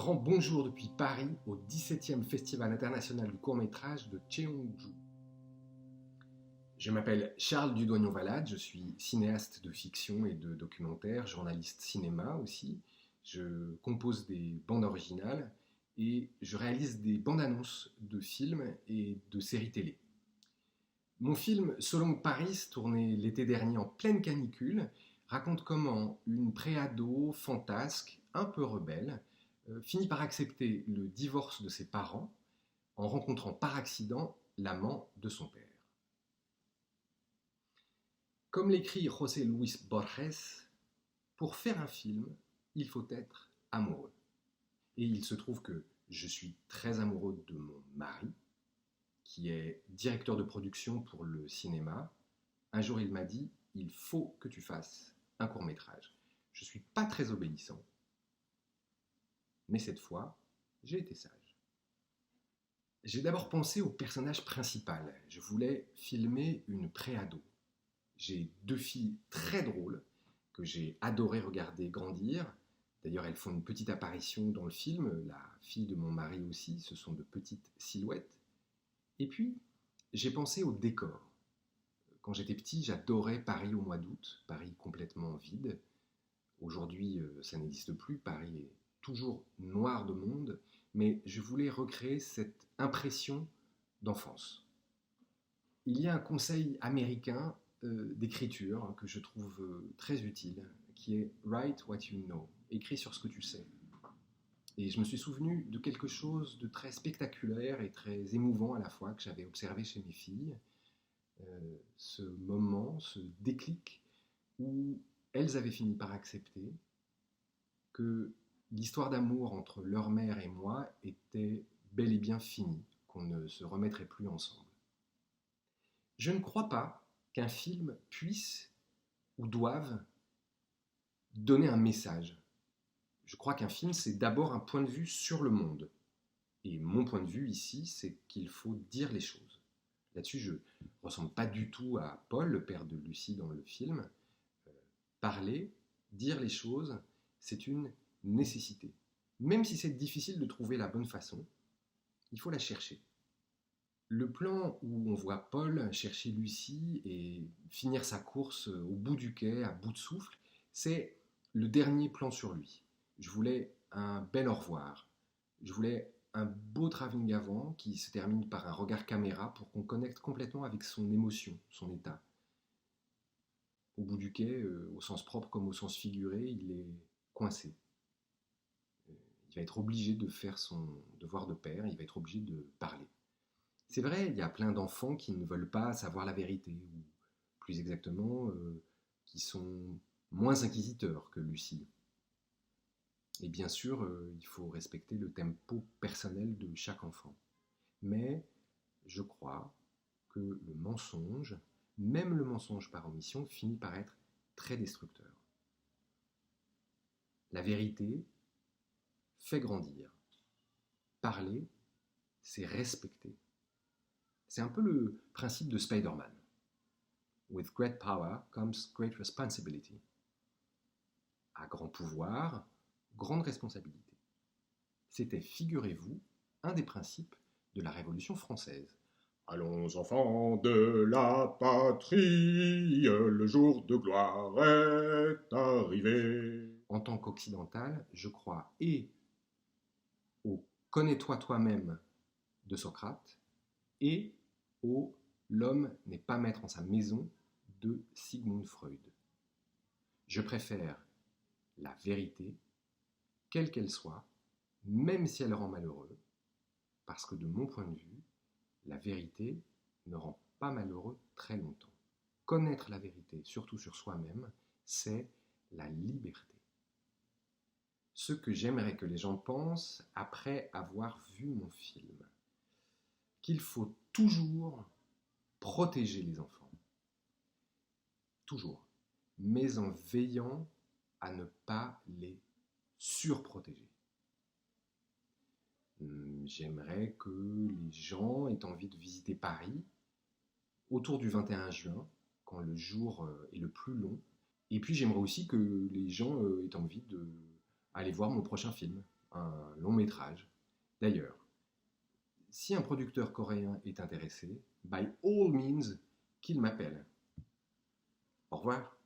grand bonjour depuis Paris au 17e Festival international du court-métrage de Cheongju. Je m'appelle Charles Dudoignon-Valade, je suis cinéaste de fiction et de documentaire, journaliste cinéma aussi. Je compose des bandes originales et je réalise des bandes annonces de films et de séries télé. Mon film So Long Paris, tourné l'été dernier en pleine canicule, raconte comment une préado fantasque, un peu rebelle, finit par accepter le divorce de ses parents en rencontrant par accident l'amant de son père. Comme l'écrit José Luis Borges, pour faire un film, il faut être amoureux. Et il se trouve que je suis très amoureux de mon mari, qui est directeur de production pour le cinéma. Un jour, il m'a dit « Il faut que tu fasses un court-métrage ». Je ne suis pas très obéissant, mais cette fois, j'ai été sage. J'ai d'abord pensé au personnage principal. Je voulais filmer une préado. J'ai deux filles très drôles que j'ai adoré regarder grandir. D'ailleurs, elles font une petite apparition dans le film. La fille de mon mari aussi, ce sont de petites silhouettes. Et puis, j'ai pensé au décor. Quand j'étais petit, j'adorais Paris au mois d'août, Paris complètement vide. Aujourd'hui, ça n'existe plus, Paris est toujours noir de monde, mais je voulais recréer cette impression d'enfance. Il y a un conseil américain d'écriture que je trouve très utile, qui est « Write what you know », écris sur ce que tu sais. Et je me suis souvenu de quelque chose de très spectaculaire et très émouvant à la fois que j'avais observé chez mes filles, ce moment, ce déclic où elles avaient fini par accepter que l'histoire d'amour entre leur mère et moi était bel et bien finie, qu'on ne se remettrait plus ensemble. Je ne crois pas qu'un film puisse ou doive donner un message. Je crois qu'un film, c'est d'abord un point de vue sur le monde. Et mon point de vue ici, c'est qu'il faut dire les choses. Là-dessus, je ne ressemble pas du tout à Paul, le père de Lucie dans le film. Parler, dire les choses, c'est une nécessité. Même si c'est difficile de trouver la bonne façon, il faut la chercher. Le plan où on voit Paul chercher Lucie et finir sa course au bout du quai, à bout de souffle, c'est le dernier plan sur lui. Je voulais un bel au revoir. Je voulais un beau travelling avant qui se termine par un regard caméra pour qu'on connecte complètement avec son émotion, son état. Au bout du quai, au sens propre comme au sens figuré, il est coincé. Il va être obligé de faire son devoir de père, il va être obligé de parler. C'est vrai, il y a plein d'enfants qui ne veulent pas savoir la vérité, ou plus exactement, qui sont moins inquisiteurs que Lucie. Et bien sûr, il faut respecter le tempo personnel de chaque enfant. Mais je crois que le mensonge, même le mensonge par omission, finit par être très destructeur. La vérité fait grandir. Parler, c'est respecter. C'est un peu le principe de Spider-Man. With great power comes great responsibility. À grand pouvoir, grande responsabilité. C'était, figurez-vous, un des principes de la Révolution française. Allons, enfants de la patrie, le jour de gloire est arrivé. En tant qu'occidental, je crois et au « connais-toi toi-même » de Socrate et au « l'homme n'est pas maître en sa maison » de Sigmund Freud. Je préfère la vérité, quelle qu'elle soit, même si elle rend malheureux, parce que de mon point de vue, la vérité ne rend pas malheureux très longtemps. Connaître la vérité, surtout sur soi-même, c'est la liberté. Ce que j'aimerais que les gens pensent après avoir vu mon film, qu'il faut toujours protéger les enfants. Toujours. Mais en veillant à ne pas les surprotéger. J'aimerais que les gens aient envie de visiter Paris autour du 21 juin, quand le jour est le plus long. Et puis j'aimerais aussi que les gens aient envie d'aller voir mon prochain film, un long métrage. D'ailleurs, si un producteur coréen est intéressé, by all means, qu'il m'appelle. Au revoir.